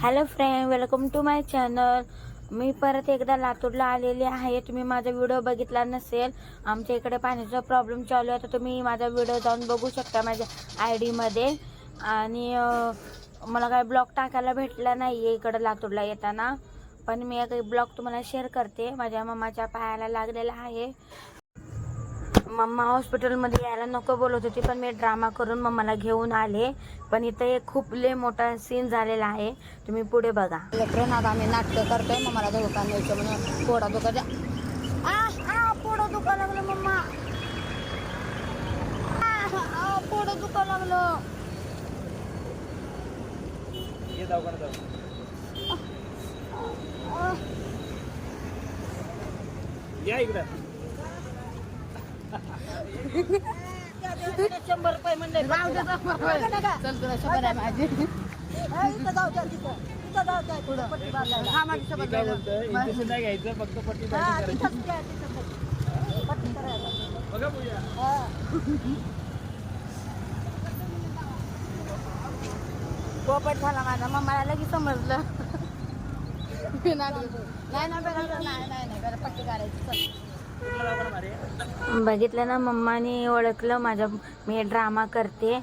Hello friend, welcome to my channel. मी परत एकदा लातूरला आलेले आहे। तुम्ही माझा व्हिडिओ बघितला नसेल, आमच्या इकडे पाण्याचा प्रॉब्लेम चालू आहे, तर तुम्ही माझा व्हिडिओ जाऊन बघू शकता माझ्या ID मध्ये। आणि मला काय ब्लॉग टाकायला भेटला नाही इकडे लातूरला येताना, पण मी एक ब्लॉग तुम्हाला शेअर करते। माझ्या मम्माच्या पायाला लागलेला आहे। मम्मा हॉस्पिटलमध्ये यायला नको बोलत होती, पण मी ड्रामा करून मम्माला घेऊन आले। पण इथे एक खूप लय मोठा सीन झालेला आहे, तुम्ही पुढे बघा। लेकरं आम्ही नाटक करतोय, मम्माला धोका न्यायचं म्हणून पोडा दुखा पोडं दुखा लागलं मम्मा, पोडं दुखा लागलं। या इकडे 100 रुपये म्हणले, चल तुला 100 आहे माझे। इथं जाऊ द्या, तिथं जाऊ द्या, पुढं पट्टी बांधायला। हा माझी 100 इंजेक्शन नाही घ्यायचं, फक्त पट्टी करायची। पट्टी करायला बघा पूजा, पोपट झाला माझा, मम्माला लगेच समजलं। नाही पट्टी करायची। बघितलं ना, मम्माने ओळखलं माझ्या मी ड्रामा करते।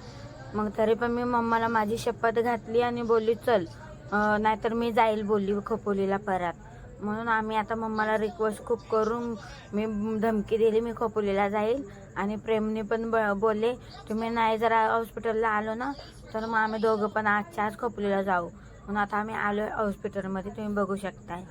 मग तरी पण मी मम्माला माझी शपथ घातली आणि बोलली चल, नाहीतर मी जाईल बोलली खोपोलीला परत। म्हणून आम्ही आता मम्माला रिक्वेस्ट खूप करून मी धमकी दिली, मी खोपोलीला जाईल। आणि प्रेमने पण बोलले तुम्ही नाही जरा हॉस्पिटलला आलो ना, तर मग आम्ही दोघं पण आजच्या आज खोपोलीला जाऊ। म्हणून आता आम्ही आलो हॉस्पिटलमध्ये, तुम्ही बघू शकताय।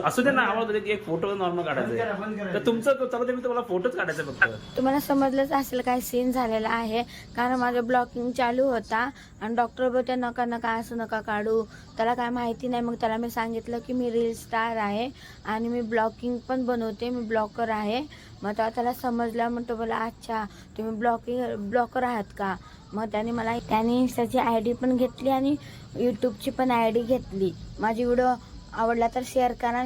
असू दे ना, आम्हाला एक फोटो नॉर्मल काढायचा आहे। तर तुमचं चला ते मी तुम्हाला फोटोच काढायचा फक्त। तुम्हाला समजलंच असेल काय सीन झालेला आहे, कारण माझं ब्लॉकिंग चालू होता आणि डॉक्टर बोलते नका नका असं नका काढू। त्याला काय माहिती नाही, मग त्याला मी सांगितलं की मी रील स्टार आहे आणि मी ब्लॉकिंग पण बनवते, मी ब्लॉकर आहे। मग त्याला समजलं, मग तो बोला अच्छा तुम्ही ब्लॉकर आहात का। मग त्याने इंस्टाची ID पण घेतली आणि यूट्यूबची पण ID घेतली। माझी व्हिडिओ आवडला तर शेअर करा।